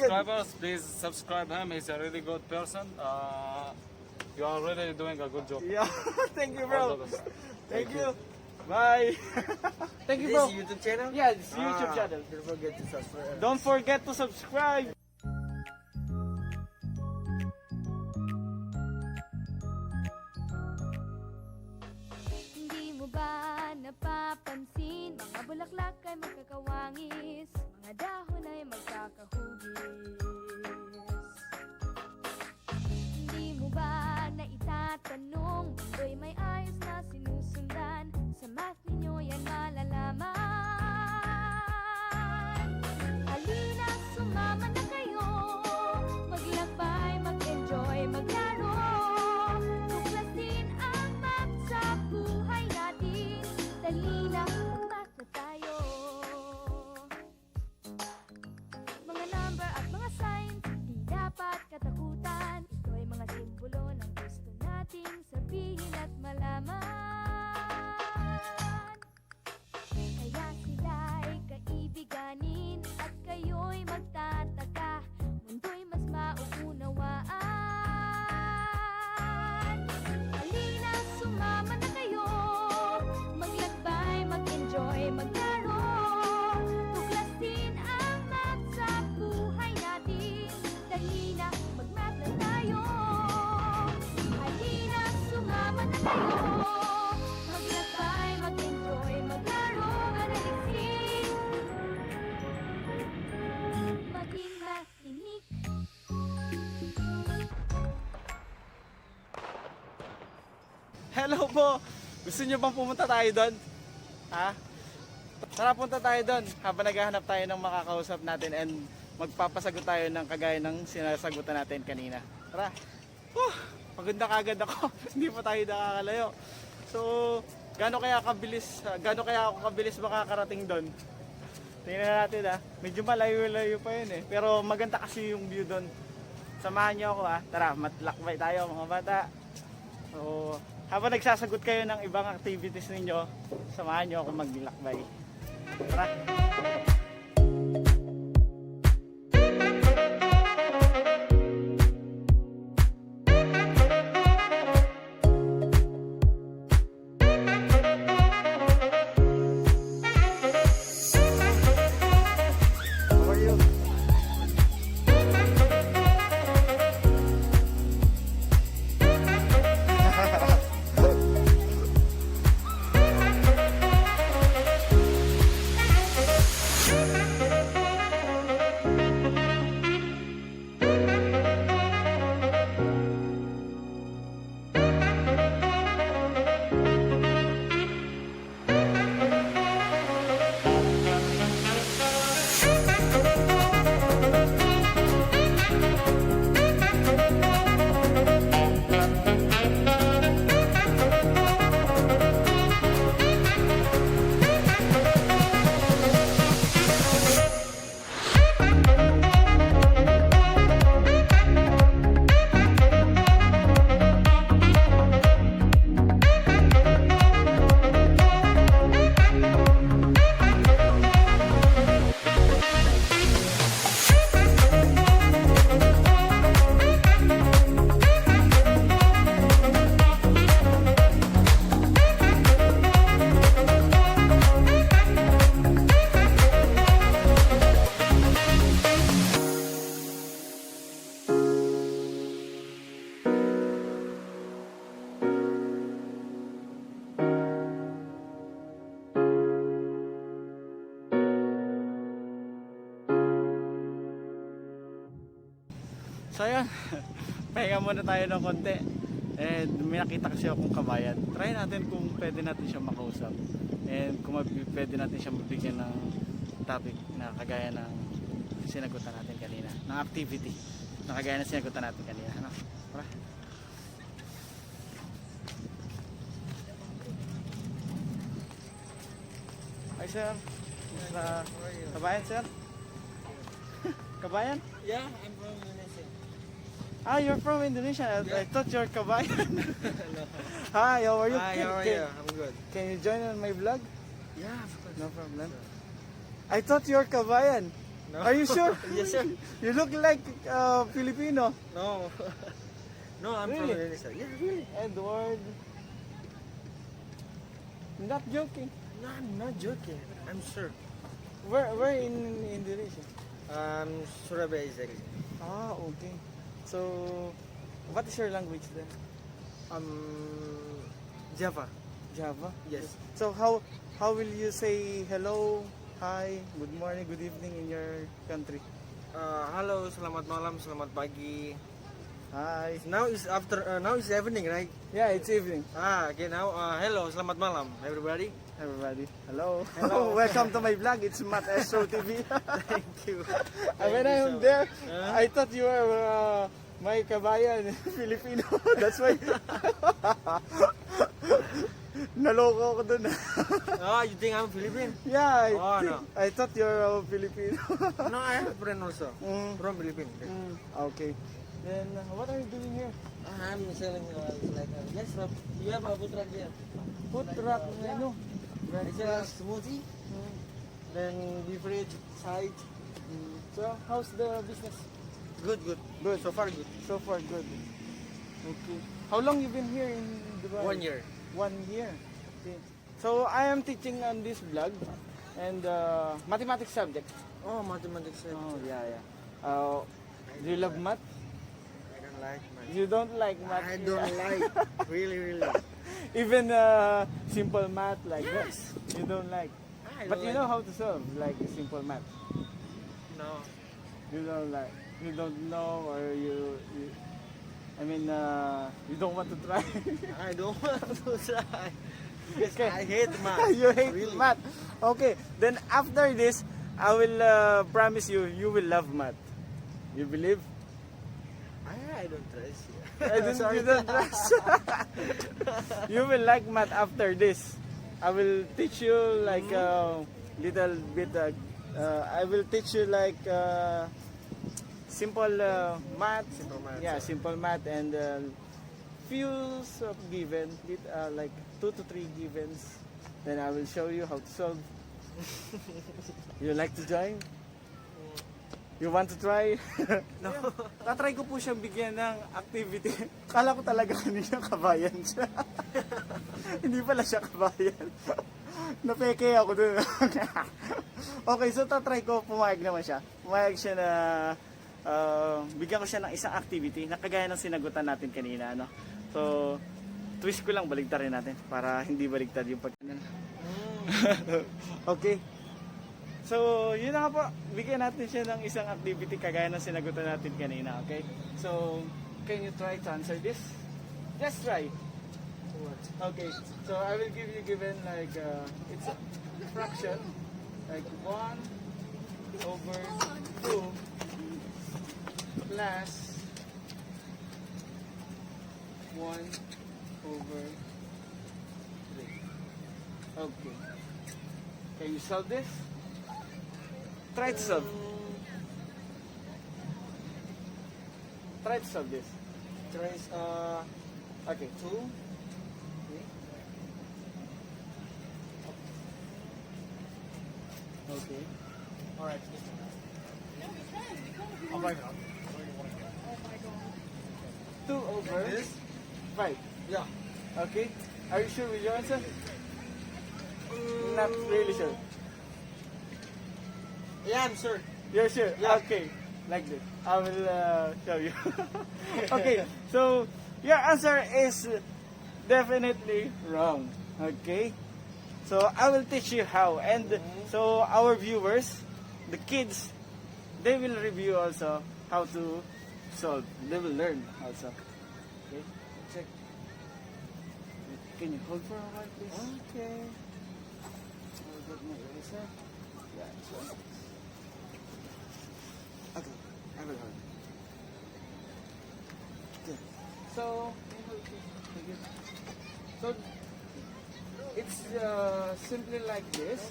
subscribers, please subscribe him. He's a really good person. You are really doing a good job. Yeah, thank you, bro. All the best. Thank you. Bye. Thank you, bro. This YouTube channel? Yeah, it's YouTube channel. Don't forget to subscribe. Don't forget to subscribe. Hindi mo ba napapansin? Mga bulaklak ay magkakawangis, mga dahon ay magkakahugis. Hindi mo ba naitatanong? Mundo'y may ayos na sinusundan, sa math ninyo yan malalaman. Halina, sumama na kayo, maglakbay, mag-enjoy, maglaro. Tuklasin ang math sa buhay natin, dali na, mag-math na tayo. Mga number at mga signs, di dapat katakutan. Ito'y mga simbolo ng gusto nating sabihin at malaman. Kaya sila'y kaibiganin at kayo'y magtataka, mundo'y mas mauunawaan. Halina, sumama na kayo, maglakbay, mag-enjoy, maglaro. Tuklasin ang math sa buhay natin, dali na, mag-math na tayo. Halina, sumama na kayo, maglakbay, mag-enjoy, maglaro. Aralisin, maging makinig. Hello po. Gusto niyo bang pumunta tayo doon? Ha? Tara, punta tayo doon habang naghahanap tayo ng makakausap natin and magpapasagot tayo ng kagaya ng sinasagutan natin kanina. Tara. Pagod na kagad ako. Hindi pa tayo nakakalayo. So, gaano kaya ako kabilis makakarating doon? Tingnan natin ha. Medyo malayo-layo pa yun eh. Pero maganda kasi yung view doon. Samahan niyo ako ha. Tara, matlakbay tayo mga bata. So, habang nagsasagot kayo ng ibang activities ninyo, samahan niyo ako maglakbay. Tara! How are you? So yun, pahinga muna tayo ng konti. And may nakita kasi akong kabayan. Try natin kung pwede natin siya makausap. And kung pwede natin siya mabigyan ng topic na kagaya ng sinagutan natin kanina. Ng activity na kagaya ng sinagutan natin kanina. Ano? Tara. Hi sir. Kabayan sir? Kabayan? Yeah, I'm from Indonesia. Ah, you're from Indonesia. I thought you're kabayan. Hi, how are you? Hi, how are you? I'm good. Can you join on my vlog? Yeah, of course. No problem. I thought you're kabayan. No. Are you sure? Yes, sir. You look like Filipino. No. No, I'm from Really? Indonesia. Yeah, really. Edward. Not joking. No, I'm not joking. I'm sure. Where in Indonesia? Surabaya exactly. Ah, okay. So, what is your language there? Java. Java? Yes. So how will you say hello, hi, good morning, good evening in your country? Halo, selamat malam, selamat pagi. Hi. Now is now is evening, right? Yeah, it's evening. Okay, now, hello, selamat malam, everybody. Everybody, hello. Hello. Welcome to my vlog. It's MATHestro TV. Thank you. When you I'm so there, Huh? I thought you were my kabayan, Filipino. That's why. Naloko ako dun. Oh, you think I'm Philippine? Yeah, Oh, no. I thought you're a Filipino. No, I have a friend also Mm. from Philippines. Okay. Then, what are you doing here? I'm selling like yes, you have a food truck here. Food truck, ano? It's a smoothie, then beverage side. So, how's the business? Good, good. Good. So far, good. So far, good. Okay. How long you been here in Dubai? 1 year. 1 year. Okay. So, I am teaching on this vlog and mathematics subject. Oh, mathematics. Oh, yeah. Do you love math? I don't like math. You don't like math? I don't like. Really, really. Even simple math like this, you don't like. I But don't you like. know how to solve like simple math. No. You don't like. You don't know, or I mean, you don't want to try. I don't want to try. Because Okay. I hate math. You hate Really. math. Okay, then after this, I will promise you, you will love math. You believe? I don't trust you. You don't trust. You will like math after this. I will teach you like little bit. I will teach you like simple math. Simple math. Yeah, simple math and few of given, like 2 to 3 givens. Then I will show you how to solve. You like to join? You want to try? No. Tatry ko po siyang bigyan ng activity. Kala ko talaga kanina kabayan siya. Hindi pala siya kabayan. Napeke ako dun. Okay, so tatry ko, pumayag naman siya. Pumayag siya na bigyan ko siya ng isang activity na kagaya ng sinagutan natin kanina. No? So, twist ko lang, baligtarin natin para hindi baligtad yung pag... Okay. So, yun na nga po. Bigyan natin siya ng isang activity kagaya ng sinagutan natin kanina, okay? So, can you try to answer this? Just try. Okay. So, I will give you given like, it's a fraction. Like 1 over 2 plus 1 over 3. Okay. Can you solve this? Try to solve. Try to solve this. Trace, Okay. 2. Okay. alright. 2 over This? 5. Yeah. Okay. Are you sure with your answer? Not really sure. Yeah, I'm sure. You're sure? Yeah. Okay. Like this. I will show you. Okay. So, your answer is definitely wrong. Okay. So, I will teach you how. And so, our viewers, the kids, they will review also how to solve. They will learn also. Okay. Check. Can you hold for a while, please? Okay. I'll get my eraser. Yeah, so. Okay, I will hold. Okay. So, it's simply like this.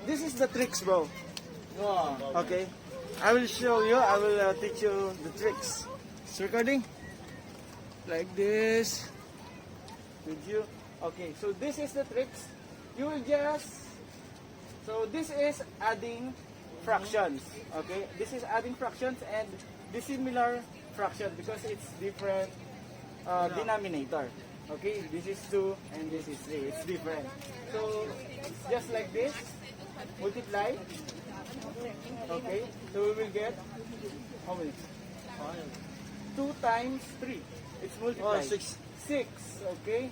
This is the tricks, bro. Wow. Okay. I will show you. I will teach you the tricks. It's recording. Like this. With you. Okay. So this is the tricks. You will just. So this is adding fractions. Okay, this is adding fractions and dissimilar fractions because it's different denominator. Okay, this is 2 and this is 3. It's different. So it's just like this. Multiply. Okay, so we will get how many? 2 times 3. It's multiply. 6. 6. Okay.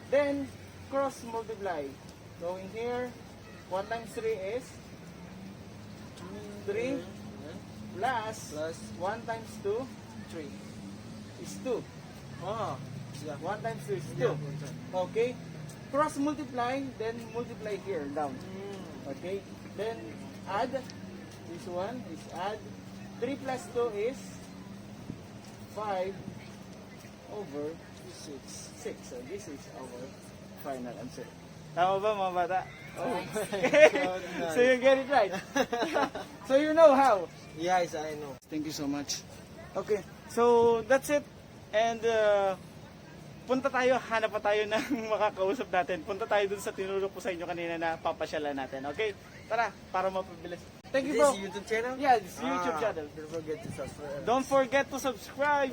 Then cross multiply. Going here. 1 times 3 is 3 plus 1 times 2 3. is 2. Oh, yeah. 1 times 2 is 2. Okay. Cross multiply, then multiply here down. Okay. Then add. This one is add. 3 plus 2 is 5 over 6. So this is our final answer. Tama ba mga bata? Oh, So you get it right. So you know how. Yes, I know. Thank you so much. Okay, so that's it. And punta tayo, hanap pa tayo ng makakausap natin. Punta tayo dun sa tinuro ko sa inyo kanina na papasyalan natin. Okay? Tara, para mapabilis. Thank you, bro. This YouTube channel? Yeah, this YouTube channel. Don't forget to subscribe. Don't forget to subscribe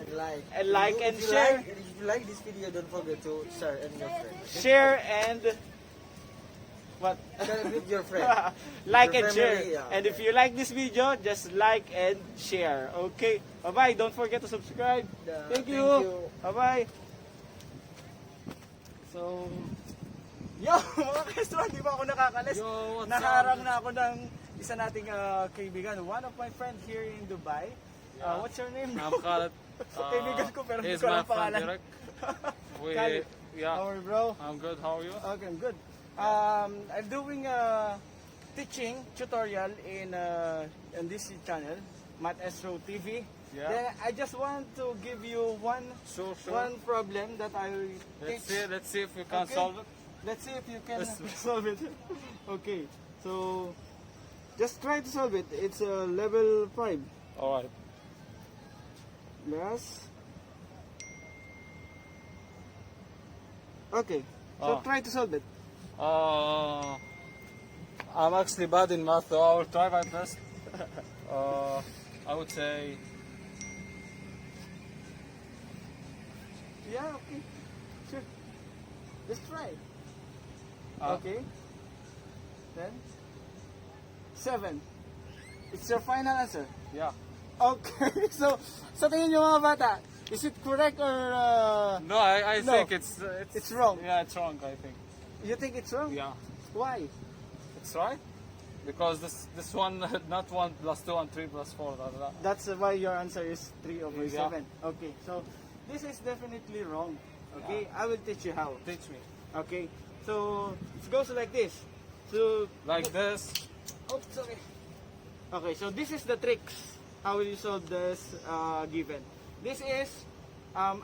And like and If you share. If you like this video, don't forget to share and your friend. Share and what? Share it with your friend. Like Your and share. family, yeah. And if you like this video, just like and share. Okay? Bye-bye. Don't forget to subscribe. Thank you. Bye-bye. So, yo, mga ka-estro, hindi ba ako nakakalis? Yo, what's Nakaharang na ako ng isa nating kaibigan. One of my friends here in Dubai. What's your name? I'm Khaled. Kaibigan ko pero hindi He's ko my alam friend pangalan. Derek. Khaled. Yeah, How are you, bro? I'm good. How are you? Okay, I'm good. I'm doing teaching tutorial in this channel, MATHestro TV. Yeah. Then I just want to give you one Sure. problem that I Let's teach. see if we can Okay. solve it. Let's see if you can Let's- solve it. Okay, so just try to solve it. It's level 5. All right. Plus. Okay, so Oh. try to solve it. I'm actually bad in math, so I will try my best. I would say Yeah, okay, sure. Just try. Ah. Okay. Then 7. It's your final answer. yeah. Okay, so sa tingin niyo mga bata, is it correct or No, I No. think it's wrong? Yeah, it's wrong. I think. you think it's wrong? Yeah, Why? it's right because this one not 1 plus 2 and 3 plus 4. That's why your answer is 3 over Yeah. 7. Okay, so this is definitely wrong. Okay, I will teach you how. Teach me Okay, so it goes like this. So like this. oops, sorry. Okay, so this is the tricks. How will you solve this given? This is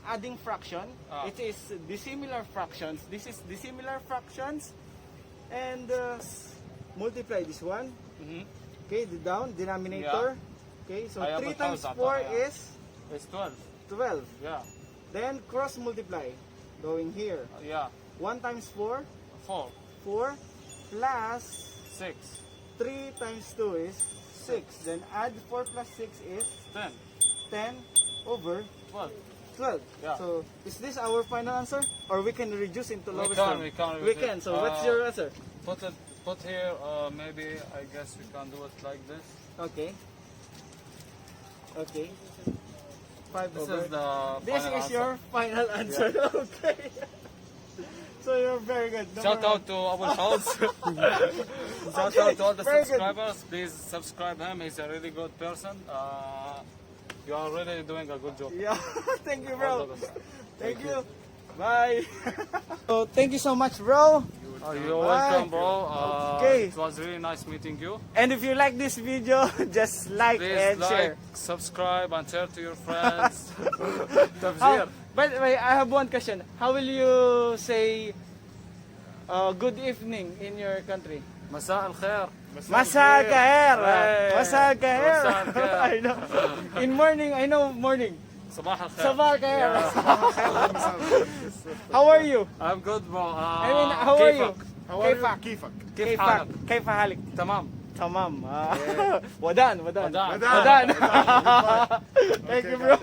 adding fraction. Ah. It is dissimilar fractions. This is dissimilar fractions. And multiply this one. Mm-hmm. Okay, the down denominator. Okay, so I 3 have a times thousand, 4 yeah. is It's 12. 12. Yeah, Then cross multiply. Going here. yeah. 1 times 4, 4, 4 plus 6, 3 times 2 is 6. Then add 4 plus 6 is 10, 10 over 12. 12. Yeah. So is this our final answer? Or we can reduce into lowest can, term? we We can. can. So what's your answer? Put here. Maybe I guess we can do it like this. Okay. Okay. 5 This over. is the This final is answer. your final answer. Okay. So you're very good. Shout Number out to Abu House. Shout Okay, out to all the very good. subscribers. Please subscribe him. He's a really good person. You are really doing a good job. one. Yeah. Thank you, All bro. the best. Thank you. Bye. So thank you so much, bro. You're Bye. welcome, bro. Okay. It was really nice meeting you. And if you like this video, just like Please and share. subscribe, and share to your friends. How, by the way, I have one question. How will you say good evening in your country? مساء الخير. Masa kaher. Hey. Masa kaher. Masa kaher. I know. In morning, I know morning. صباح الخير. Sabah kaher. How are you? I'm good, bro. I mean, how are you? كيفك؟ كيفك؟ كيف كيفك؟ حالك؟ كيف حالك؟ تمام. Tamam. Wadan. Wadan. Thank you, bro.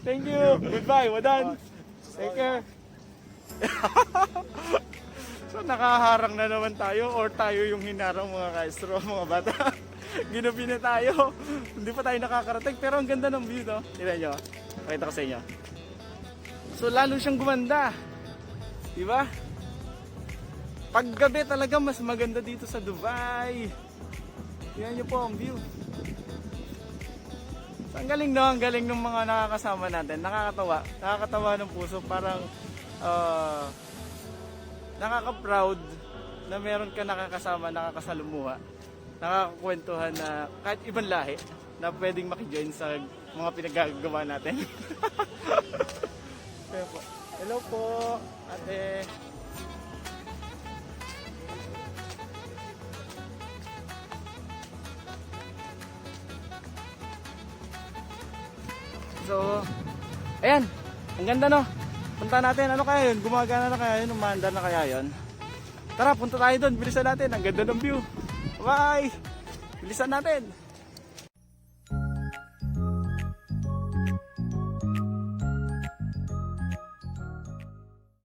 Thank you. Goodbye, Wadan. Take care. So nakaharang na naman tayo or tayo yung hinarang mga ka-estro, mga bata. Ginabi na tayo. Hindi pa tayo nakakarating pero ang ganda ng view, no? Tignan nyo. Pakita ko sa inyo. So lalo siyang gumanda. Diba? Paggabi talaga mas maganda dito sa Dubai. Tignan nyo po ang view. So, ang galing, no? Ang galing ng mga nakakasama natin. Nakakatawa. Nakakatawa ng puso. Parang nakaka-proud na meron ka nakakasama, nakakasalumuha, nakakakwentuhan na kahit ibang lahi na pwedeng makijoin sa mga pinagagawa natin. Hello po, ate. So, ayan, ang ganda, no? Punta natin, ano kaya yun? Gumagana na kaya yun? Umaandar na kaya yun? Tara, punta tayo doon. Bilisan natin. Ang ganda ng view. Bye! Bilisan natin.